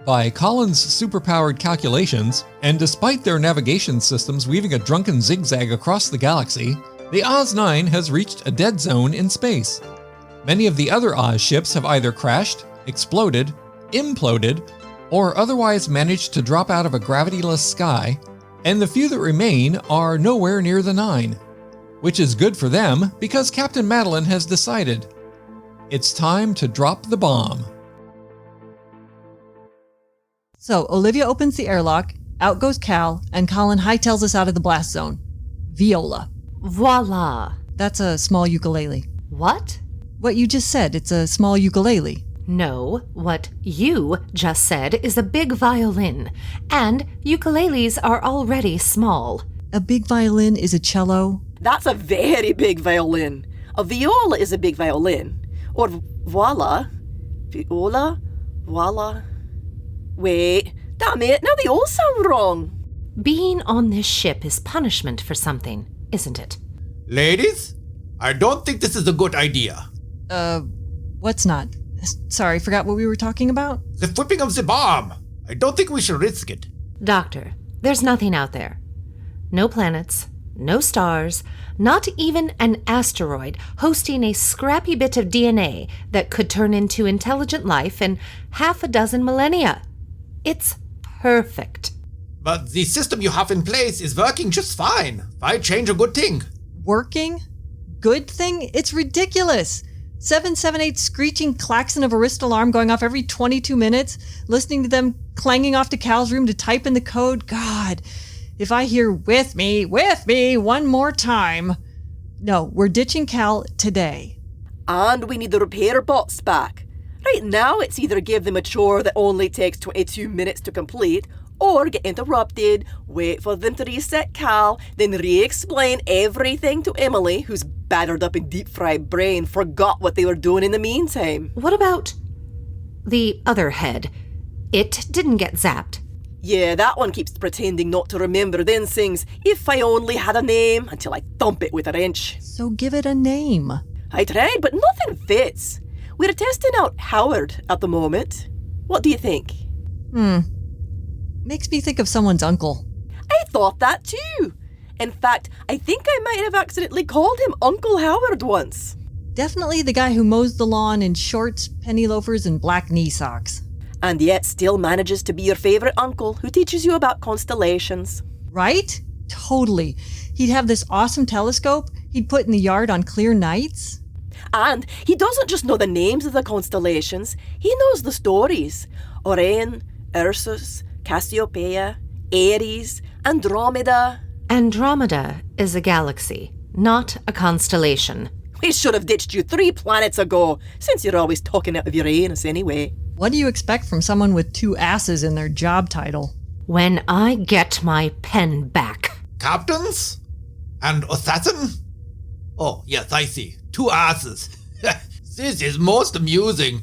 By Colin's superpowered calculations, and despite their navigation systems weaving a drunken zigzag across the galaxy, the Oz-9 has reached a dead zone in space. Many of the other Oz ships have either crashed, exploded, imploded, or otherwise managed to drop out of a gravityless sky, and the few that remain are nowhere near the 9. Which is good for them because Captain Madeline has decided it's time to drop the bomb. So Olivia opens the airlock, out goes Cal, and Colin hightails us out of the blast zone. Viola. Voila. That's a small ukulele. What? What you just said, it's a small ukulele. No, what you just said is a big violin, and ukuleles are already small. A big violin is a cello. That's a very big violin. A viola is a big violin. Or voila. Viola? Voila? Wait, damn it, now they all sound wrong. Being on this ship is punishment for something, isn't it? Ladies, I don't think this is a good idea. What's not? Sorry, forgot what we were talking about? The flipping of the bomb. I don't think we should risk it. Doctor, there's nothing out there. No planets, no stars, not even an asteroid hosting a scrappy bit of DNA that could turn into intelligent life in half a dozen millennia. It's perfect. But the system you have in place is working just fine. Why change a good thing? Working? Good thing? It's ridiculous. 778 screeching klaxon of a wrist alarm going off every 22 minutes, listening to them clanging off to Cal's room to type in the code. God, if I hear with me one more time. No, we're ditching Cal today. And we need the repair bots back. Right now, it's either give them a chore that only takes 22 minutes to complete, or get interrupted, wait for them to reset Cal, then re-explain everything to Emily, whose battered up and deep-fried brain forgot what they were doing in the meantime. What about the other head? It didn't get zapped. Yeah, that one keeps pretending not to remember, then sings, "If I only had a name," until I thump it with a wrench. So give it a name. I tried, but nothing fits. We're testing out Howard at the moment. What do you think? Makes me think of someone's uncle. I thought that too. In fact, I think I might have accidentally called him Uncle Howard once. Definitely the guy who mows the lawn in shorts, penny loafers, and black knee socks. And yet still manages to be your favourite uncle who teaches you about constellations. Right? Totally. He'd have this awesome telescope he'd put in the yard on clear nights. And he doesn't just know the names of the constellations, he knows the stories. Orion, Ursus, Cassiopeia, Aries, Andromeda. Andromeda is a galaxy, not a constellation. We should have ditched you 3 planets ago, since you're always talking out of your anus anyway. What do you expect from someone with 2 asses in their job title? When I get my pen back. Captains? And assassin? Oh, yes, I see. 2 asses. This is most amusing.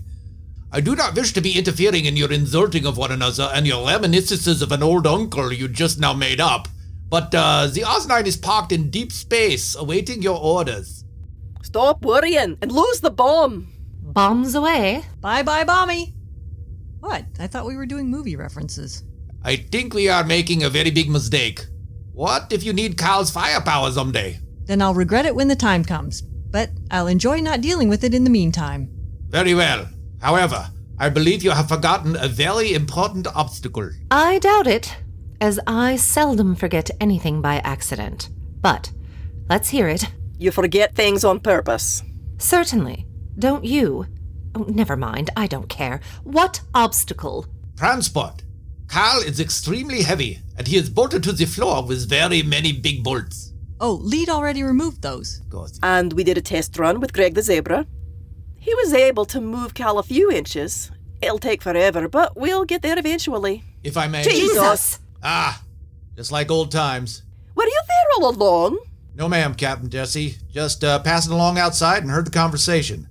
I do not wish to be interfering in your insulting of one another and your reminiscences of an old uncle you just now made up. But the Oz-9 is parked in deep space, awaiting your orders. Stop worrying and lose the bomb. Bombs away. Bye-bye, Bommy. What? I thought we were doing movie references. I think we are making a very big mistake. What if you need Cal's firepower someday? Then I'll regret it when the time comes. But I'll enjoy not dealing with it in the meantime. Very well. However, I believe you have forgotten a very important obstacle. I doubt it, as I seldom forget anything by accident. But let's hear it. You forget things on purpose. Certainly. Don't you? Oh, never mind, I don't care. What obstacle? Transport. Cal is extremely heavy, and he is bolted to the floor with very many big bolts. Oh, Leet already removed those. And we did a test run with Greg the Zebra. He was able to move Cal a few inches. It'll take forever, but we'll get there eventually. If I may. Jesus! Ah, just like old times. Were you there all along? No ma'am, Captain Jessie. Just passing along outside and heard the conversation.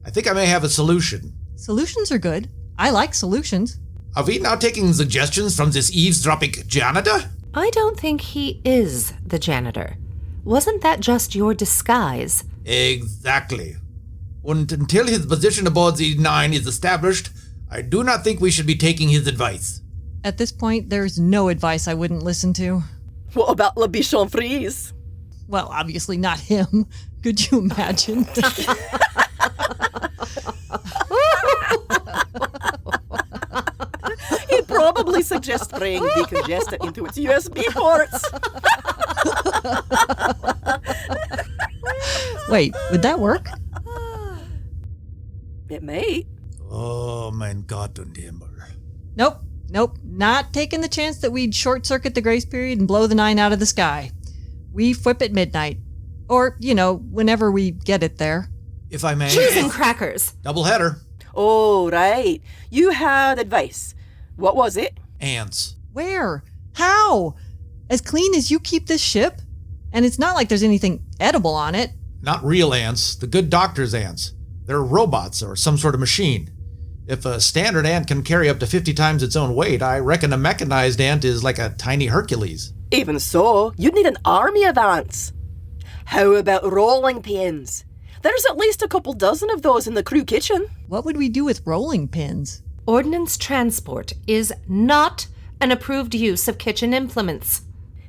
I think I may have a solution. Solutions are good. I like solutions. Are we now taking suggestions from this eavesdropping janitor? I don't think he is the janitor. Wasn't that just your disguise? Exactly. And until his position aboard the 9 is established, I do not think we should be taking his advice. At this point, there's no advice I wouldn't listen to. What about Le Bichon Frise? Well, obviously not him. Could you imagine? He'd probably suggest spraying decongestant into its USB ports. Wait, would that work? It may. Oh, mein Gott und Himmel. Nope. Not taking the chance that we'd short circuit the grace period and blow the 9 out of the sky. We whip at midnight. Or, whenever we get it there. If I may. Cheese and crackers. Doubleheader. Oh, right. You had advice. What was it? Ants. Where? How? As clean as you keep this ship? And it's not like there's anything edible on it. Not real ants, the good doctor's ants. They're robots or some sort of machine. If a standard ant can carry up to 50 times its own weight, I reckon a mechanized ant is like a tiny Hercules. Even so, you'd need an army of ants. How about rolling pins? There's at least a couple dozen of those in the crew kitchen. What would we do with rolling pins? Ordnance transport is not an approved use of kitchen implements.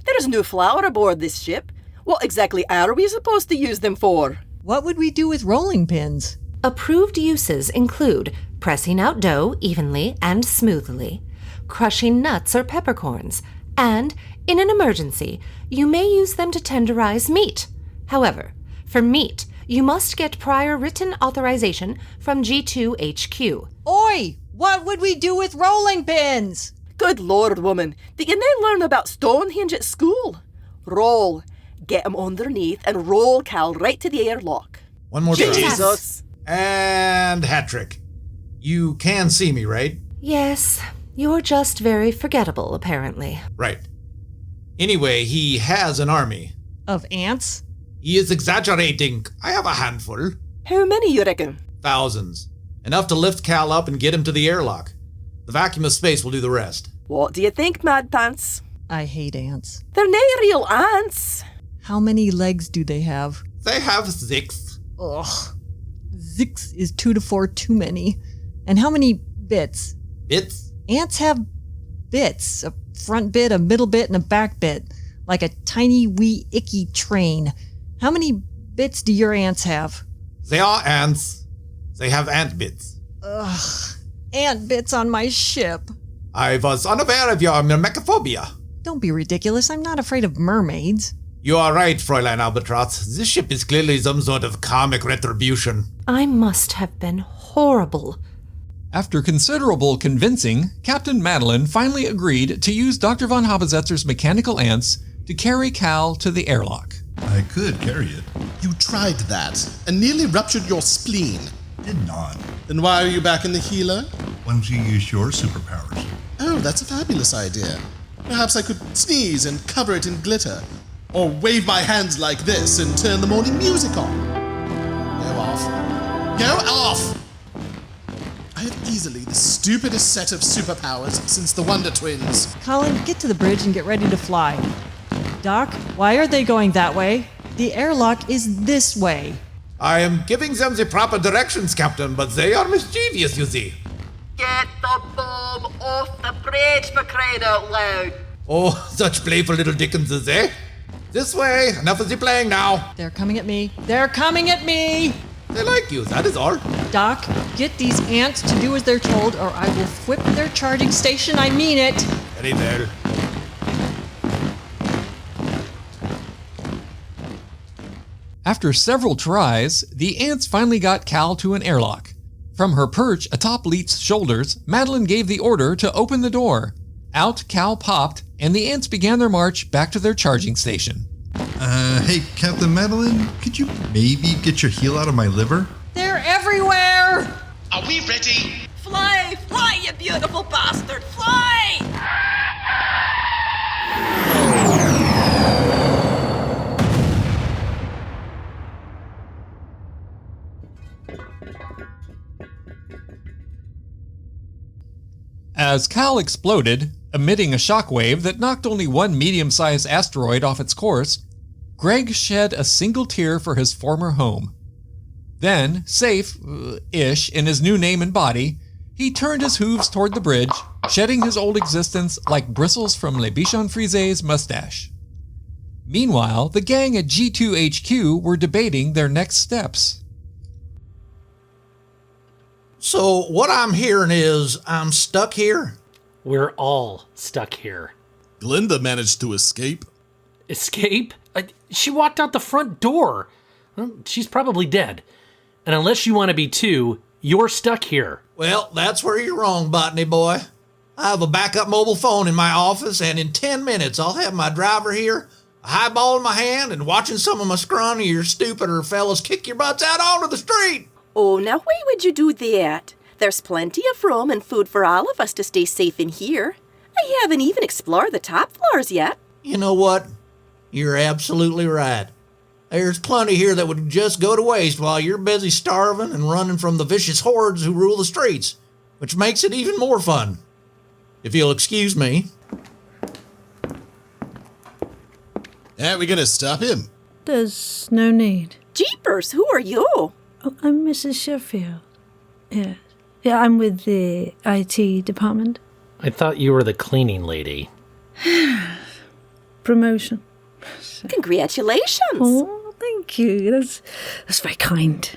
There's no flour aboard this ship. What exactly are we supposed to use them for? What would we do with rolling pins? Approved uses include pressing out dough evenly and smoothly, crushing nuts or peppercorns, and, in an emergency, you may use them to tenderize meat. However, for meat, you must get prior written authorization from G2HQ. Oi! What would we do with rolling pins? Good Lord, woman. Did you not learn about Stonehenge at school? Roll. Get 'em underneath and roll Cal right to the airlock. One more try. Jesus. And hat trick. You can see me, right? Yes, you're just very forgettable, apparently. Right. Anyway, he has an army. Of ants? He is exaggerating. I have a handful. How many, you reckon? Thousands. Enough to lift Cal up and get him to the airlock. The vacuum of space will do the rest. What do you think, Mad Pants? I hate ants. They're not real ants. How many legs do they have? They have 6. Ugh. 6 is 2 to 4 too many. And how many bits? Bits? Ants have bits. A front bit, a middle bit, and a back bit. Like a tiny wee icky train. How many bits do your ants have? They are ants. They have ant bits. Ugh. Ant bits on my ship. I was unaware of your myrmecophobia. Don't be ridiculous. I'm not afraid of mermaids. You are right, Fräulein Albatros. This ship is clearly some sort of karmic retribution. I must have been horrible. After considerable convincing, Captain Madeline finally agreed to use Dr. von Haber-Zetzer's mechanical ants to carry Cal to the airlock. I could carry it. You tried that and nearly ruptured your spleen. Did not. Then why are you back in the healer? Why don't you use your superpowers? Oh, that's a fabulous idea. Perhaps I could sneeze and cover it in glitter. Or wave my hands like this and turn the morning music on. Go off. Go off! I have easily the stupidest set of superpowers since the Wonder Twins. Colin, get to the bridge and get ready to fly. Doc, why are they going that way? The airlock is this way. I am giving them the proper directions, Captain, but they are mischievous, you see. Get the bomb off the bridge, for crying out loud. Oh, such playful little Dickenses, eh? This way. Enough of the playing now. They're coming at me. They're coming at me! They like you, that is all. Doc, get these ants to do as they're told, or I will whip their charging station. I mean it. Very well. After several tries, the ants finally got Cal to an airlock. From her perch atop Leet's shoulders, Madeline gave the order to open the door. Out Cal popped, and the ants began their march back to their charging station. Hey, Captain Madeline, could you maybe get your heel out of my liver? They're everywhere! Are we ready? Fly, fly, you beautiful bastard, fly! As Cal exploded, emitting a shockwave that knocked only one medium-sized asteroid off its course, Greg shed a single tear for his former home. Then, safe-ish in his new name and body, He turned his hooves toward the bridge, shedding his old existence like bristles from Le Bichon Frise's mustache. Meanwhile, the gang at G2HQ were debating their next steps. So what I'm hearing is I'm stuck here? We're all stuck here. Glenda managed to escape. Escape? She walked out the front door. Well, she's probably dead. And unless you want to be too, you're stuck here. Well, that's where you're wrong, Botany boy. I have a backup mobile phone in my office, and in 10 minutes I'll have my driver here, a highball in my hand, and watching some of my scrawnier, stupider fellas kick your butts out onto the street. Oh, now why would you do that? There's plenty of room and food for all of us to stay safe in here. I haven't even explored the top floors yet. You know what? You're absolutely right. There's plenty here that would just go to waste while you're busy starving and running from the vicious hordes who rule the streets, which makes it even more fun. If you'll excuse me. Aren't we gonna stop him? There's no need. Jeepers, who are you? Oh, I'm Mrs. Sheffield. Yes. Yeah, I'm with the IT department. I thought you were the cleaning lady. Promotion. Congratulations. Oh, thank you. That's very kind.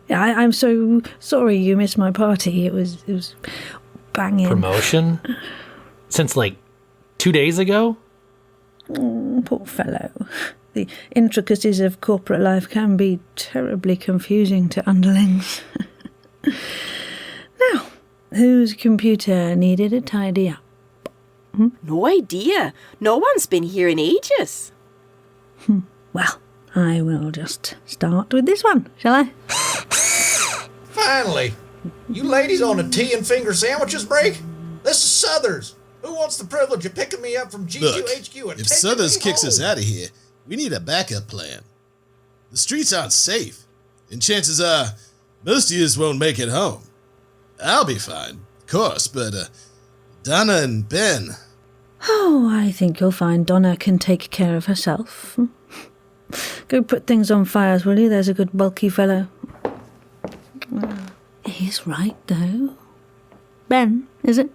Yeah, I'm so sorry you missed my party. It was banging. Promotion? Since 2 days ago? Poor fellow. The intricacies of corporate life can be terribly confusing to underlings. Now, whose computer needed a tidy up? No idea. No one's been here in ages. Well, I will just start with this one, shall I? Finally! You ladies on a tea and finger sandwiches break? This is Southers. Who wants the privilege of picking me up from G2HQ Look, and if taking Southers me kicks home? us out of here, we need a backup plan. The streets aren't safe, and chances are most of yous won't make it home. I'll be fine, of course, but Donna and Ben... Oh, I think you'll find Donna can take care of herself. Go put things on fires, will you? There's a good bulky fellow. He's right, though. Ben, is it?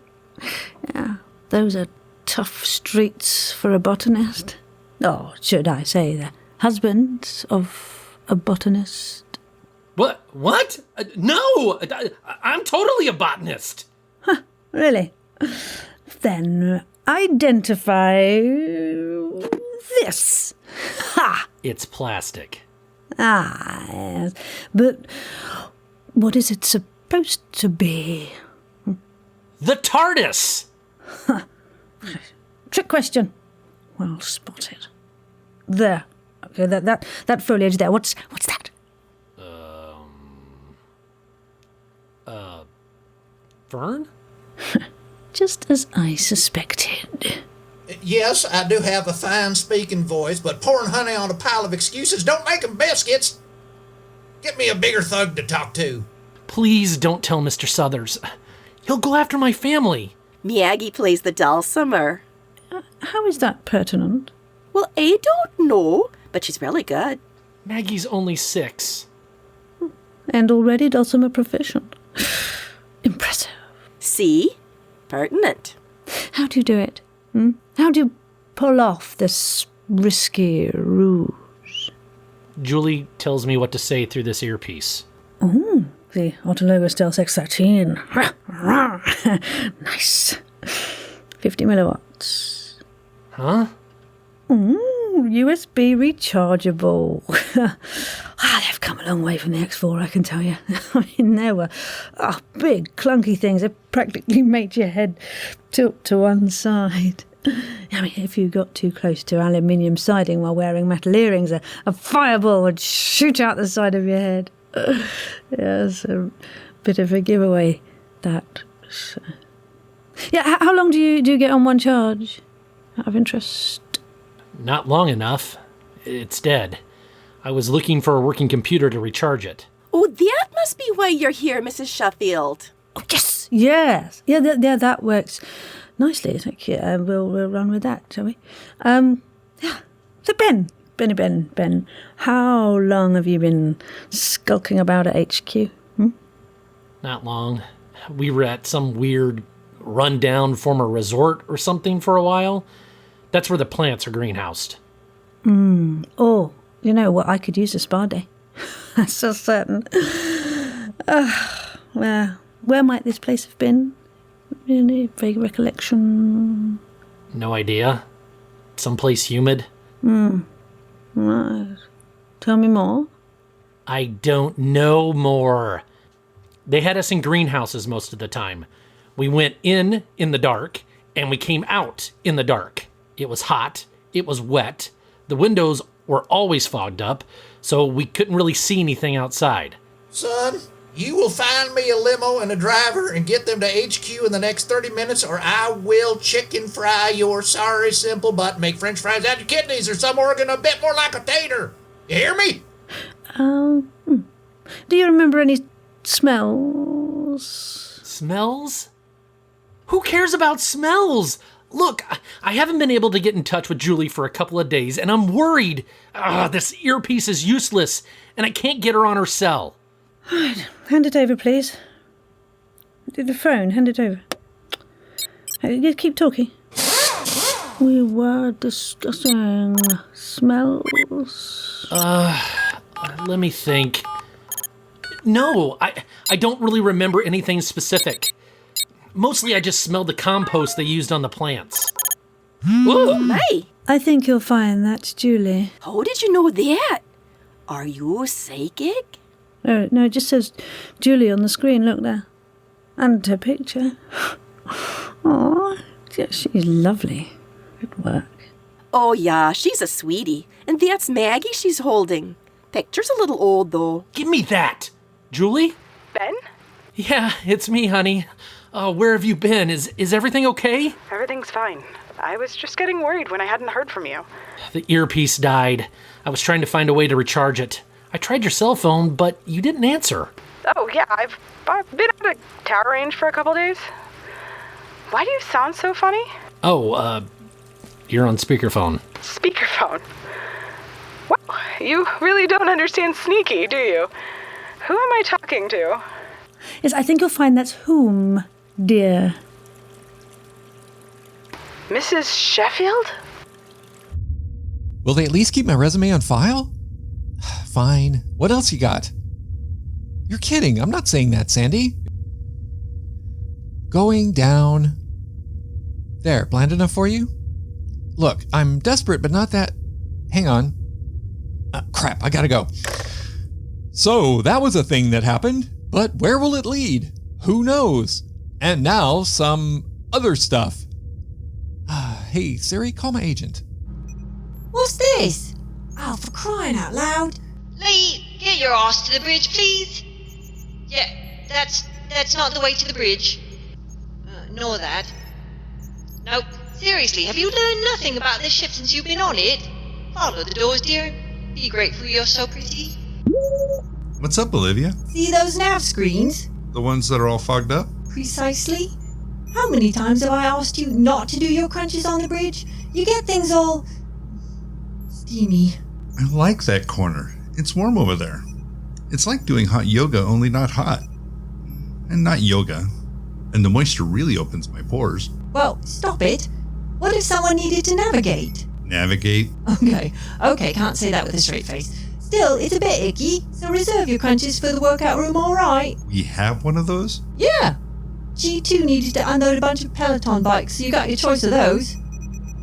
Yeah, those are tough streets for a botanist. Or should I say the husband of a botanist? What? No! I'm totally a botanist. Really? Then identify this. Ha! It's plastic. Ah, yes. But what is it supposed to be? The TARDIS! Trick question. Well spotted. There. Okay, that foliage there. What's that? Fern? Just as I suspected. Yes, I do have a fine speaking voice, but pouring honey on a pile of excuses don't make them biscuits. Get me a bigger thug to talk to. Please don't tell Mr. Southers. He'll go after my family. Miyagi plays the dulcimer. How is that pertinent? Well, I don't know, but she's really good. Maggie's only 6. And already dulcimer proficient. Impressive. See? Pertinent. How do you do it? How do you pull off this risky ruse? Julie tells me what to say through this earpiece. Oh, the Otologostealth X13. Nice. 50 milliwatts. Huh? USB rechargeable. They've come a long way from the X4, I can tell you. I mean, they were big, clunky things that practically made your head tilt to one side. I mean, if you got too close to aluminium siding while wearing metal earrings, a fireball would shoot out the side of your head. Yeah, it's a bit of a giveaway, that. So. Yeah, how long do you get on one charge? Out of interest. Not long enough. It's dead. I was looking for a working computer to recharge it. Oh, that must be why you're here, Mrs. Sheffield. Oh, yes. Yeah, that works nicely. Thank you. We'll run with that, shall we? Yeah. So Ben, how long have you been skulking about at HQ? Not long. We were at some weird rundown former resort or something for a while. That's where the plants are greenhoused. Oh, you know what? I could use a spa day. That's so certain. Where might this place have been? Any vague recollection? No idea. Someplace humid. Right. Tell me more. I don't know more. They had us in greenhouses most of the time. We went in the dark, and we came out in the dark. It was hot. It was wet. The windows were always fogged up, so we couldn't really see anything outside. Son, you will find me a limo and a driver and get them to HQ in the next 30 minutes, or I will chicken fry your sorry simple butt, make french fries out of your kidneys or some organ a bit more like a tater. You hear me? Do you remember any smells? Smells? Who cares about smells? Look, I haven't been able to get in touch with Julie for a couple of days, and I'm worried. This earpiece is useless, and I can't get her on her cell. Right, hand it over, please. The phone, hand it over. You keep talking. We were discussing smells. Let me think. No, I don't really remember anything specific. Mostly I just smelled the compost they used on the plants. Oh, my. I think you'll find that's Julie. How did you know that? Are you psychic? No, it just says Julie on the screen. Look there. And her picture. Oh, yeah, she's lovely. Good work. Oh, yeah, she's a sweetie. And that's Maggie she's holding. Picture's a little old, though. Give me that. Julie? Ben? Yeah, it's me, honey. Where have you been? Is everything okay? Everything's fine. I was just getting worried when I hadn't heard from you. The earpiece died. I was trying to find a way to recharge it. I tried your cell phone, but you didn't answer. Oh, yeah, I've been out of tower range for a couple days. Why do you sound so funny? Oh, you're on speakerphone. Speakerphone? Wow, you really don't understand sneaky, do you? Who am I talking to? Yes, I think you'll find that's whom, dear. Mrs. Sheffield? Will they at least keep my resume on file? Fine. What else you got? You're kidding. I'm not saying that, Sandy. Going down. There, bland enough for you? Look, I'm desperate, but not that... Hang on. Crap, I gotta go. So, that was a thing that happened, but where will it lead? Who knows? And now, some other stuff. Hey, Siri, call my agent. What's this? Oh, for crying out loud. Leet, get your ass to the bridge, please. Yeah, that's not the way to the bridge. Nor that. Nope. Seriously, have you learned nothing about this ship since you've been on it? Follow the doors, dear. Be grateful you're so pretty. What's up, Olivia? See those nav screens? The ones that are all fogged up? Precisely. How many times have I asked you not to do your crunches on the bridge? You get things all... steamy. I like that corner. It's warm over there. It's like doing hot yoga, only not hot. And not yoga. And the moisture really opens my pores. Well, stop it. What if someone needed to navigate? Navigate? Okay, can't say that with a straight face. Still, it's a bit icky, so reserve your crunches for the workout room, alright? We have one of those? Yeah. G2 needed to unload a bunch of Peloton bikes, so you got your choice of those.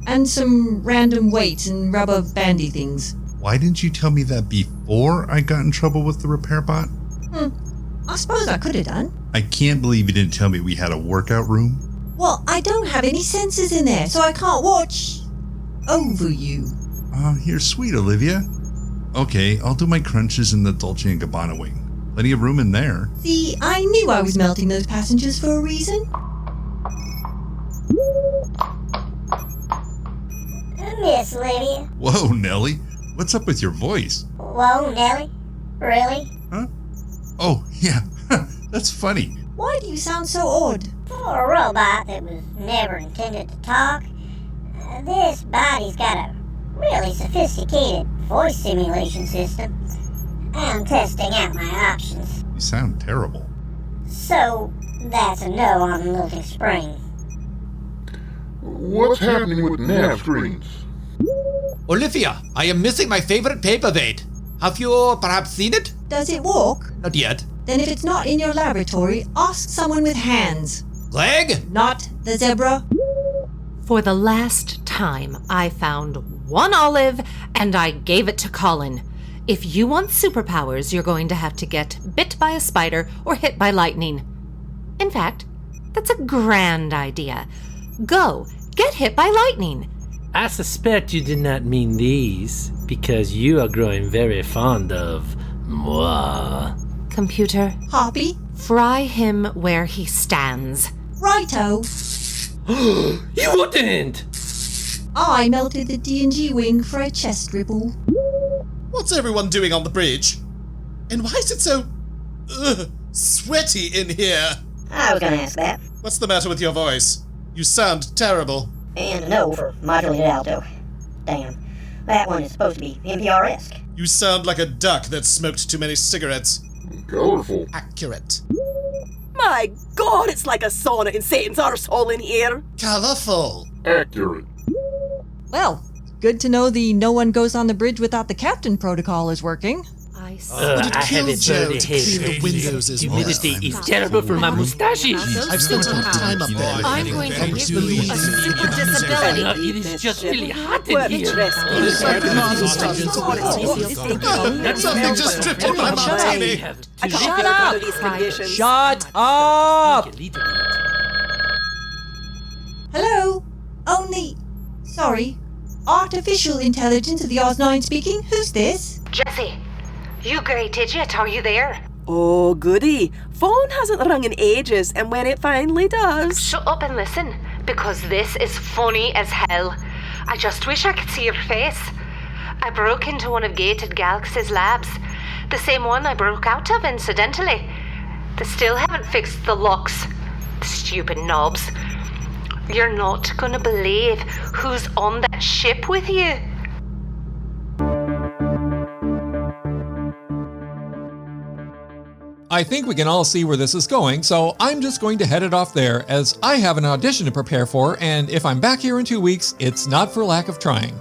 And some random weights and rubber bandy things. Why didn't you tell me that before I got in trouble with the repair bot? I suppose I could have done. I can't believe you didn't tell me we had a workout room. Well, I don't have any sensors in there, so I can't watch over you. You're sweet, Olivia. Okay, I'll do my crunches in the Dolce & Gabbana wing. Plenty of room in there. See, I knew I was melting those passengers for a reason. Miss Olivia. Whoa, Nellie. What's up with your voice? Whoa, Nellie? Really? Huh? Oh, yeah. That's funny. Why do you sound so odd? For a robot that was never intended to talk, this body's got a really sophisticated voice simulation system. I'm testing out my options. You sound terrible. So, That's a no on the melting spring. What's happening with nav screens? Olivia, I am missing my favorite paperweight. Have you perhaps seen it? Does it walk? Not yet. Then if it's not in your laboratory, ask someone with hands. Greg? Not the zebra. For the last time, I found one olive and I gave it to Colin. If you want superpowers, you're going to have to get bit by a spider or hit by lightning. In fact, that's a grand idea. Go, get hit by lightning. I suspect you did not mean these, because you are growing very fond of moi. Computer, Hoppy? fry him where he stands. Righto. You wouldn't! I melted the D&G wing for a chest ripple. What's everyone doing on the bridge? And why is it so sweaty in here? I was gonna ask that. What's the matter with your voice? You sound terrible. And a no for modulated alto. Damn, that one is supposed to be NPR-esque. You sound like a duck that smoked too many cigarettes. Colorful. Accurate. My God, it's like a sauna in Satan's arsehole in here. Colorful. Accurate. Well, good to know the no one goes on the bridge without the captain protocol is working. I But it I have kills it Joe dirty to head. clean the windows as well. Humidity is terrible for my mustaches. I've spent enough time up there. I'm going to give you a super disability. It is just really hot in Well, here. Something just dripped on my martini. Shut up! Shut up! Hello? Only... Sorry. Artificial intelligence of the Oz-9 speaking. Who's this? Jessie, you great idiot, are you there? Oh, goody. Phone hasn't rung in ages, and when it finally does... Shut up and listen, because this is funny as hell. I just wish I could see your face. I broke into one of Gated Galaxy's labs. The same one I broke out of, incidentally. They still haven't fixed the locks. The stupid knobs. You're not gonna believe who's on that ship with you. I think we can all see where this is going, so I'm just going to head it off there, as I have an audition to prepare for, and if I'm back here in 2 weeks, it's not for lack of trying.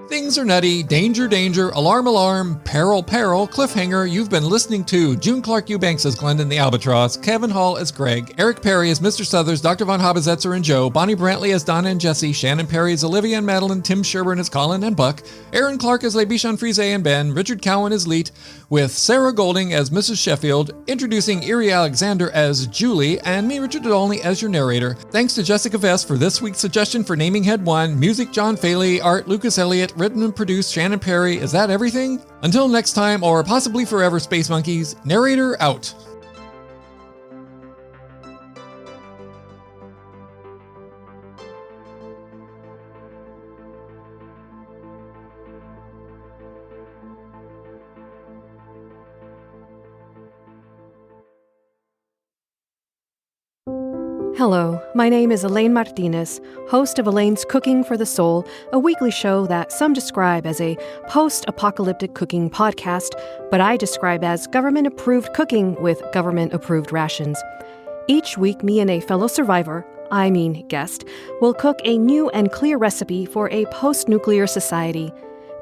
Things are nutty, danger, danger, alarm, alarm, peril, peril, cliffhanger. You've been listening to June Clark Eubanks as Glenda and the Albatros, Kevin Hall as Greg, Eric Perry as Mr. Southers, Dr. Von Haber-Zetzer and Joe, Bonnie Brantley as Donna and Jessie, Shannon Perry as Olivia and Madeline, Tim Sherburn as Colin and Buck, Aaron Clark as Bichon, Frise and Ben, Richard Cowen as Leet, with Sarah Golding as Mrs. Sheffield, introducing Iri Alexander as Julie, and me, Richard Dolney, as your narrator. Thanks to Jessica Vest for this week's suggestion for naming Head 1, music John Faley, art Lucas Elliott, written and produced Shannon Perry. Is that everything? Until next time, or possibly forever, Space Monkeys, narrator out. Hello, my name is Elaine Martinez, host of Elaine's Cooking for the Soul, a weekly show that some describe as a post-apocalyptic cooking podcast, but I describe as government-approved cooking with government-approved rations. Each week, me and a fellow survivor, guest, will cook a new and clear recipe for a post-nuclear society.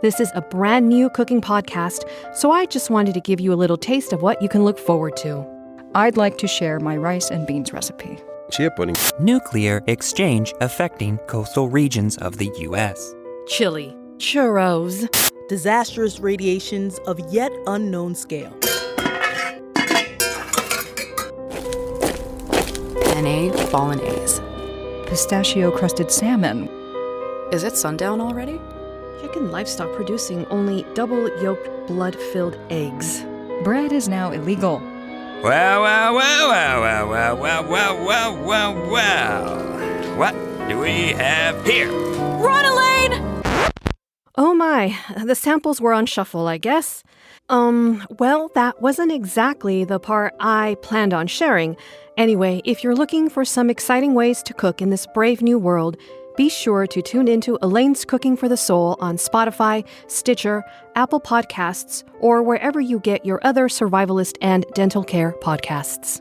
This is a brand new cooking podcast, so I just wanted to give you a little taste of what you can look forward to. I'd like to share my rice and beans recipe. Nuclear exchange affecting coastal regions of the U.S. Chili. Churros. Disastrous radiations of yet unknown scale. NA bolognese. Pistachio-crusted salmon. Is it sundown already? Chicken livestock producing only double-yolked, blood-filled eggs. Bread is now illegal. Wow. What do we have here? Run, Elaine! Oh my, the samples were on shuffle, I guess. Well, that wasn't exactly the part I planned on sharing. Anyway, if you're looking for some exciting ways to cook in this brave new world, be sure to tune into Elaine's Cooking for the Soul on Spotify, Stitcher, Apple Podcasts, or wherever you get your other survivalist and dental care podcasts.